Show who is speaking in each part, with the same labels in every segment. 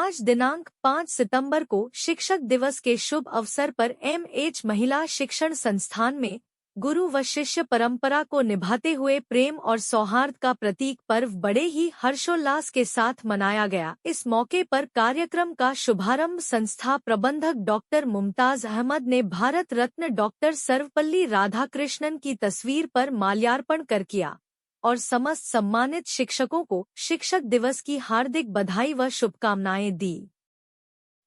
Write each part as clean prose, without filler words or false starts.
Speaker 1: आज दिनांक 5 सितंबर को शिक्षक दिवस के शुभ अवसर पर MH महिला शिक्षण संस्थान में गुरु व शिष्य परंपरा को निभाते हुए प्रेम और सौहार्द का प्रतीक पर्व बड़े ही हर्षोल्लास के साथ मनाया गया। इस मौके पर कार्यक्रम का शुभारंभ संस्था प्रबंधक डॉक्टर मुमताज अहमद ने भारत रत्न डॉक्टर सर्वपल्ली राधाकृष्णन की तस्वीर पर माल्यार्पण कर किया और समस्त सम्मानित शिक्षकों को शिक्षक दिवस की हार्दिक बधाई व शुभकामनाएं दी।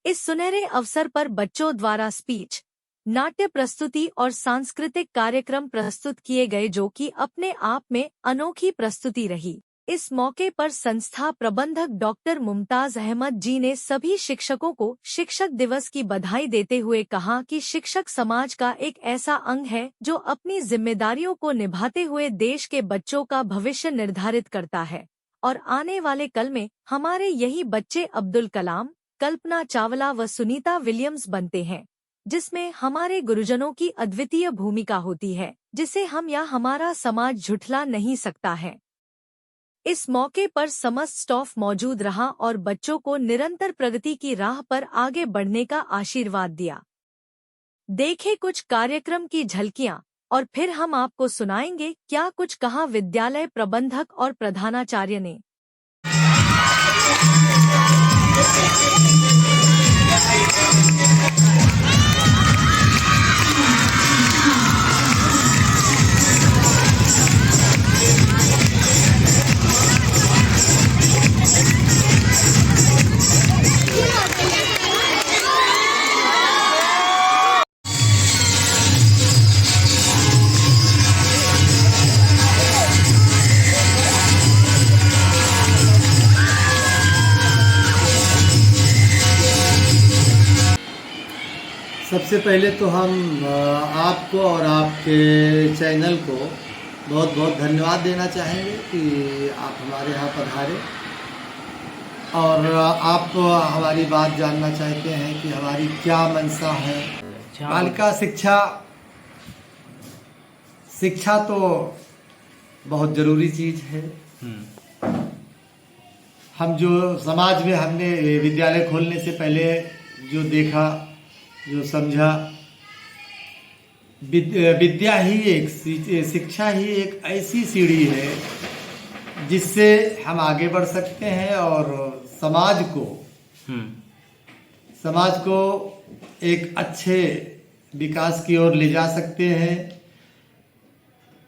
Speaker 1: इस सुनहरे अवसर पर बच्चों द्वारा स्पीच, नाट्य प्रस्तुति और सांस्कृतिक कार्यक्रम प्रस्तुत किए गए, जो कि अपने आप में अनोखी प्रस्तुति रही। इस मौके पर संस्था प्रबंधक डॉक्टर मुमताज अहमद जी ने सभी शिक्षकों को शिक्षक दिवस की बधाई देते हुए कहा कि शिक्षक समाज का एक ऐसा अंग है जो अपनी जिम्मेदारियों को निभाते हुए देश के बच्चों का भविष्य निर्धारित करता है और आने वाले कल में हमारे यही बच्चे अब्दुल कलाम, कल्पना चावला व सुनीता विलियम्स बनते हैं, जिसमें हमारे गुरुजनों की अद्वितीय भूमिका होती है, जिसे हम या हमारा समाज झुठला नहीं सकता है। इस मौके पर समस्त स्टाफ मौजूद रहा और बच्चों को निरंतर प्रगति की राह पर आगे बढ़ने का आशीर्वाद दिया। देखें कुछ कार्यक्रम की झलकियां और फिर हम आपको सुनाएंगे क्या कुछ कहा विद्यालय प्रबंधक और प्रधानाचार्य ने।
Speaker 2: सबसे पहले तो हम आपको और आपके चैनल को बहुत बहुत धन्यवाद देना चाहेंगे कि आप हमारे यहाँ पधारे और आप हमारी बात जानना चाहते हैं कि हमारी क्या मंशा है। बालिका शिक्षा तो बहुत ज़रूरी चीज़ है। हम जो समाज में हमने विद्यालय खोलने से पहले जो देखा, जो समझा, विद्या ही एक शिक्षा ही एक ऐसी सीढ़ी है जिससे हम आगे बढ़ सकते हैं और समाज को एक अच्छे विकास की ओर ले जा सकते हैं।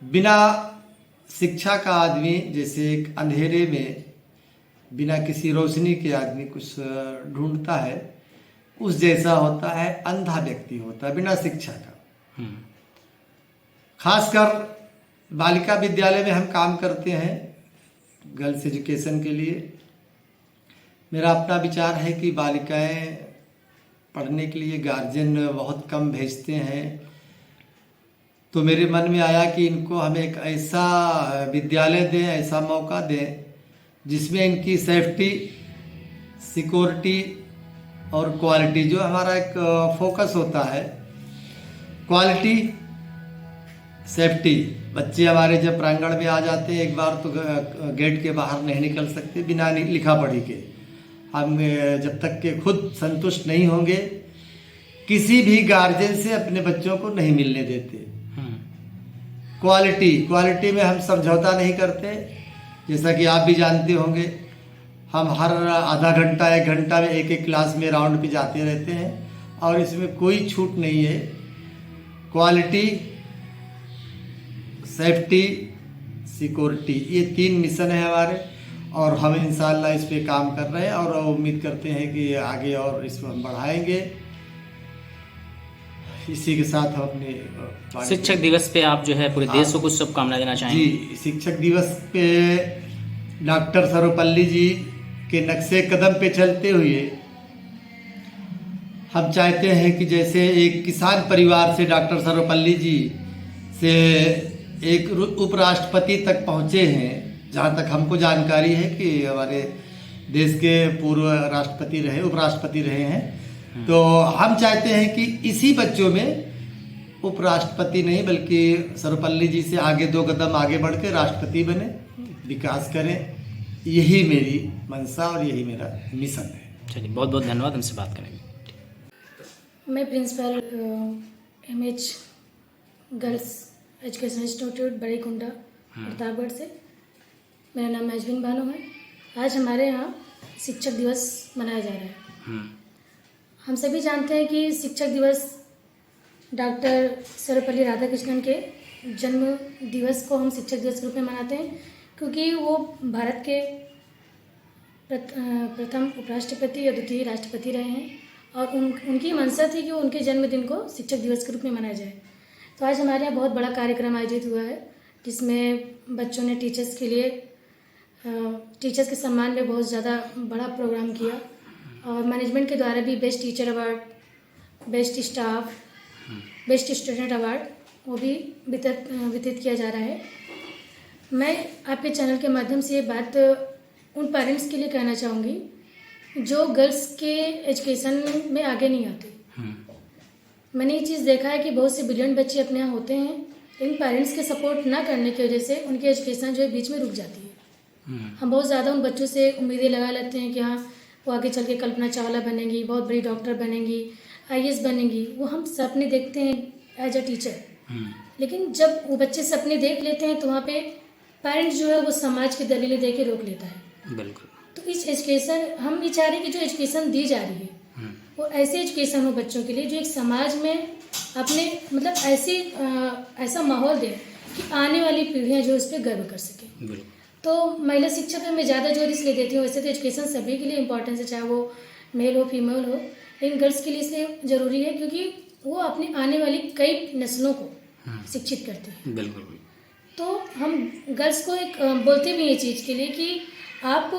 Speaker 2: बिना शिक्षा का आदमी जैसे एक अंधेरे में बिना किसी रोशनी के आदमी कुछ ढूंढता है, उस जैसा होता है, अंधा व्यक्ति होता है बिना शिक्षा का। खासकर बालिका विद्यालय में हम काम करते हैं गर्ल्स एजुकेशन के लिए। मेरा अपना विचार है कि बालिकाएं पढ़ने के लिए गार्जियन बहुत कम भेजते हैं, तो मेरे मन में आया कि इनको हम एक ऐसा विद्यालय दें, ऐसा मौका दें जिसमें इनकी सेफ्टी, सिक्योरिटी और क्वालिटी, जो हमारा एक फोकस होता है, क्वालिटी, सेफ्टी। बच्चे हमारे जब प्रांगण में आ जाते हैं एक बार तो गेट के बाहर नहीं निकल सकते बिना लिखा पढ़ी के। हम जब तक के खुद संतुष्ट नहीं होंगे किसी भी गार्जियन से अपने बच्चों को नहीं मिलने देते। क्वालिटी में हम समझौता नहीं करते। जैसा कि आप भी जानते होंगे, हम हर आधा घंटा 1 घंटा में एक क्लास में राउंड पे जाते रहते हैं और इसमें कोई छूट नहीं है। क्वालिटी, सेफ्टी, सिक्योरिटी, ये 3 मिशन है हमारे और हम इंशाल्लाह इस पे काम कर रहे हैं और उम्मीद करते हैं कि आगे और इसको हम बढ़ाएंगे। इसी के साथ हम अपने
Speaker 3: शिक्षक दिवस पे आप जो है पूरे देश को कुछ शुभकामनाएं देना चाहेंगे।
Speaker 2: जी, शिक्षक दिवस पे डॉक्टर सर्वपल्ली जी के नक्शे कदम पे चलते हुए हम चाहते हैं कि जैसे एक किसान परिवार से डॉक्टर सर्वपल्ली जी से एक उपराष्ट्रपति तक पहुँचे हैं, जहाँ तक हमको जानकारी है कि हमारे देश के पूर्व राष्ट्रपति रहे, उपराष्ट्रपति रहे हैं। तो हम चाहते हैं कि इसी बच्चों में उपराष्ट्रपति नहीं बल्कि सर्वपल्ली जी से आगे 2 कदम आगे बढ़ के राष्ट्रपति बने, विकास करें। यही मेरी मंशा और यही मेरा मिशन है।
Speaker 3: चलिए, बहुत बहुत धन्यवाद हमसे बात करने के।
Speaker 4: मैं principal MH girls education institute Badi Kunda Pratapgarh से, मेरा नाम मैजबिन बानो है। आज हमारे यहाँ शिक्षक दिवस मनाया जा रहा है। हम सभी जानते हैं कि शिक्षक दिवस डॉक्टर सर्वपल्ली राधाकृष्णन के जन्म दिवस को हम शिक्षक दिवस के रूप में मनाते हैं, क्योंकि वो भारत के प्रथम उपराष्ट्रपति और द्वितीय राष्ट्रपति रहे हैं और उनकी मंशा थी कि उनके जन्मदिन को शिक्षक दिवस के रूप में मनाया जाए। तो आज हमारे यहाँ बहुत बड़ा कार्यक्रम आयोजित हुआ है, जिसमें बच्चों ने टीचर्स के लिए टीचर्स के सम्मान में बहुत ज़्यादा बड़ा प्रोग्राम किया और मैनेजमेंट के द्वारा भी best teacher award, best staff, best student award वो भी वितरित किया जा रहा है। मैं आपके चैनल के माध्यम से ये बात उन पेरेंट्स के लिए कहना चाहूँगी जो गर्ल्स के एजुकेशन में आगे नहीं आते। मैंने ये चीज़ देखा है कि बहुत से ब्रिलियंट बच्चे अपने यहाँ होते हैं, लेकिन पेरेंट्स के सपोर्ट ना करने की वजह से उनकी एजुकेशन जो है बीच में रुक जाती है। हम बहुत ज़्यादा उन बच्चों से उम्मीदें लगा लेते हैं कि हाँ वो आगे चल के कल्पना चावला बनेंगी, बहुत बड़ी डॉक्टर बनेंगी, IAS बनेंगी। वो हम सपने देखते हैं एज अ टीचर, लेकिन जब वो बच्चे सपने देख लेते हैं तो वहाँ पे पेरेंट्स जो है वो समाज की दलीलें दे के रोक लेता है।
Speaker 3: बिल्कुल।
Speaker 4: तो इस एजुकेशन हम ये चाह रहे हैं कि जो एजुकेशन दी जा रही है वो ऐसी एजुकेशन हो बच्चों के लिए जो एक समाज में अपने मतलब ऐसा माहौल दे कि आने वाली पीढ़ियाँ जो उस पर गर्व कर सकें। तो महिला शिक्षा पे मैं ज़्यादा जोर इसलिए देती हूँ। वैसे तो एजुकेशन सभी के लिए इम्पोर्टेंस है, चाहे वो मेल हो फीमेल हो, लेकिन गर्ल्स के लिए इसलिए ज़रूरी है क्योंकि वो अपनी आने वाली कई नस्लों को शिक्षित करते हैं।
Speaker 3: बिल्कुल।
Speaker 4: तो हम गर्ल्स को एक बोलते भी ये चीज़ के लिए कि आप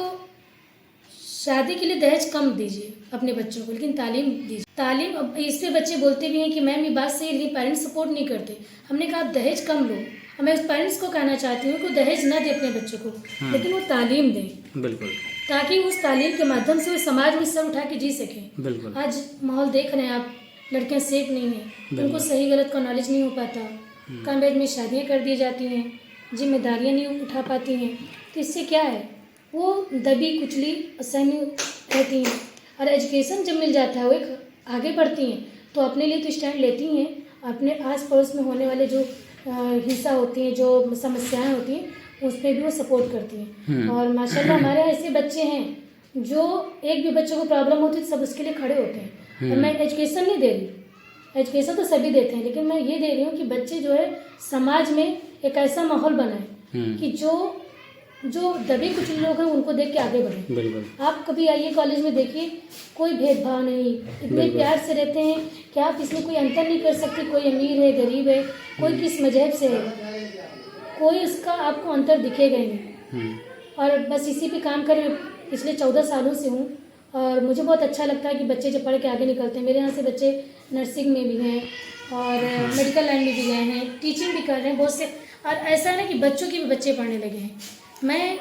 Speaker 4: शादी के लिए दहेज कम दीजिए अपने बच्चों को, लेकिन तालीम दीजिए। तालीम अब इस पे बच्चे बोलते भी हैं कि मैम ये बात सही है, लेकिन पेरेंट्स सपोर्ट नहीं करते। हमने कहा आप दहेज कम लो। मैं उस पेरेंट्स को कहना चाहती हूँ कि दहेज ना दे अपने बच्चों को, लेकिन वो तालीम दें।
Speaker 3: बिल्कुल। ताकि
Speaker 4: उस तालीम के माध्यम से वो समाज में सर उठा के जी सकें।
Speaker 3: बिल्कुल।
Speaker 4: आज माहौल देख रहे हैं आप, लड़कियाँ सेफ नहीं हैं, उनको सही गलत का नॉलेज नहीं हो पाता, कम एज में शादियाँ कर दी जाती हैं, जिम्मेदारियाँ नहीं उठा पाती हैं। तो इससे क्या है, वो दबी कुचली असहनीय रहती हैं। और एजुकेशन जब मिल जाता है वो एक आगे बढ़ती हैं तो अपने लिए तो स्टैंड लेती हैं, अपने आस पड़ोस में होने वाले जो हिंसा होती हैं, जो समस्याएं होती हैं, उसमें भी वो सपोर्ट करती हैं। और माशाल्लाह हमारे यहाँ ऐसे बच्चे हैं जो एक भी बच्चे को प्रॉब्लम होती है तो सब उसके लिए खड़े होते हैं। और मैं एजुकेशन नहीं दे रही, एजुकेशन तो सभी देते हैं, लेकिन मैं ये दे रही हूँ कि बच्चे जो है समाज में एक ऐसा माहौल बनाए कि जो दबे कुछ लोग हैं उनको देख के आगे बढ़े।
Speaker 3: बिल्कुल।
Speaker 4: आप कभी आइए कॉलेज में देखिए, कोई भेदभाव नहीं, इतने प्यार से रहते हैं कि आप इसमें कोई अंतर नहीं कर सकते। कोई अमीर है, गरीब है, कोई किस मजहब से है, कोई उसका आपको अंतर दिखेगा ही नहीं। और बस इसी पे काम करें। पिछले 14 सालों से हूँ और मुझे बहुत अच्छा लगता है कि बच्चे जब पढ़ के आगे निकलते हैं। मेरे यहाँ से बच्चे नर्सिंग में भी हैं और मेडिकल लाइन में भी गए हैं, टीचिंग भी कर रहे हैं बहुत से। और ऐसा है ना कि बच्चों की भी बच्चे पढ़ने लगे हैं।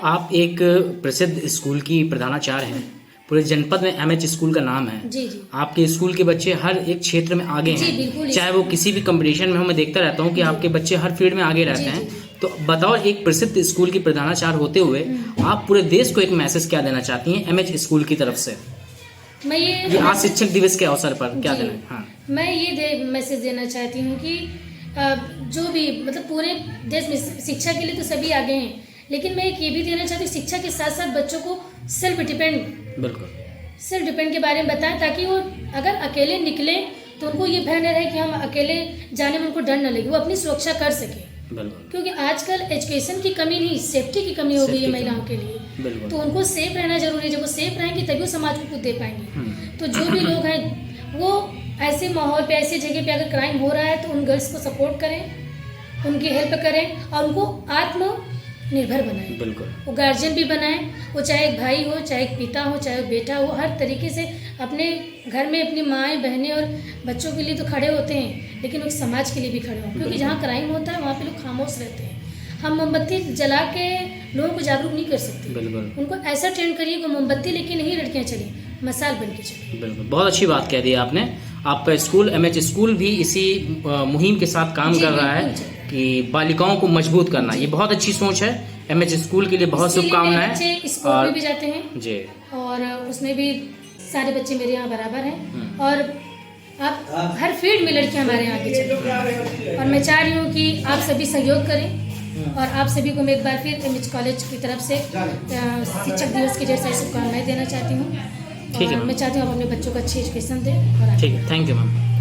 Speaker 3: आप एक प्रसिद्ध स्कूल की प्रधानाचार्य हैं, पूरे जनपद में MH स्कूल का नाम है।
Speaker 4: जी।
Speaker 3: आपके स्कूल के बच्चे हर एक क्षेत्र में आगे हैं, चाहे वो किसी भी कंपटीशन में हो। मैं देखता रहता हूँ कि आपके बच्चे हर फील्ड में आगे रहते हैं। तो बताओ, एक प्रसिद्ध स्कूल की प्रधानाचार्य होते हुए आप पूरे देश को एक मैसेज क्या देना चाहती हैं MH स्कूल की तरफ से?
Speaker 4: मैं
Speaker 3: ये आज शिक्षक दिवस के अवसर पर क्या देना है? हाँ।
Speaker 4: मैं ये मैसेज देना चाहती हूँ कि जो भी मतलब पूरे देश में शिक्षा के लिए तो सभी आगे हैं, लेकिन मैं एक ये भी देना चाहती हूँ शिक्षा के साथ साथ बच्चों को सेल्फ डिपेंड के बारे में बताएं, ताकि वो अगर अकेले निकले तो उनको ये भय न रहे कि हम अकेले जाने में उनको डर न लगे, वो अपनी सुरक्षा कर सके। क्योंकि आजकल एजुकेशन की कमी नहीं, सेफ्टी की कमी हो गई है महिलाओं के लिए। तो उनको सेफ रहना जरूरी है। जब वो सेफ रहेंगे तभी वो समाज को कुछ दे पाएंगे। तो जो भी लोग हैं वो ऐसे माहौल पे, ऐसी जगह पे अगर क्राइम हो रहा है तो उन गर्ल्स को सपोर्ट करें, उनकी हेल्प करें और उनको आत्मनिर्भर बनाएं।
Speaker 3: बिल्कुल।
Speaker 4: वो गार्जियन भी बनाएं, वो चाहे एक भाई हो, चाहे एक पिता हो, चाहे बेटा हो, हर तरीके से अपने घर में अपनी माएँ बहनें और बच्चों के लिए तो खड़े होते हैं, लेकिन उस समाज के लिए भी खड़े हों। क्योंकि जहाँ क्राइम होता है वहाँ पे लोग खामोश रहते हैं। हम मोमबत्ती जला के लोगों को जागरूक नहीं कर सकते। उनको ऐसा ट्रेन करिए कि मोमबत्ती लेके नहीं लड़कियाँ चली, मसाल बन के चली।
Speaker 3: बिल्कुल, बहुत अच्छी बात कह दी आपने। आपका स्कूल MH स्कूल भी इसी मुहिम के साथ काम कर रहा है कि बालिकाओं को मजबूत करना। ये बहुत अच्छी सोच है। MH स्कूल के लिए बहुत शुभकामनाएं।
Speaker 4: स्कूल में भी जाते हैं
Speaker 3: जी,
Speaker 4: और उसमें भी सारे बच्चे मेरे यहाँ बराबर हैं और आप हर फील्ड में लड़कियाँ हमारे यहाँ आगे चल रही हैं। और मैं चाह रही हूँ कि आप सभी सहयोग करें और आप सभी को मैं एक बार फिर एमएच कॉलेज की तरफ से शिक्षक दिवस की जैसे शुभकामनाएं देना चाहती हूँ।
Speaker 3: ठीक है,
Speaker 4: मैं चाहती हूँ आप अपने बच्चों को अच्छी एजुकेशन दें।
Speaker 3: ठीक है, थैंक यू मैम।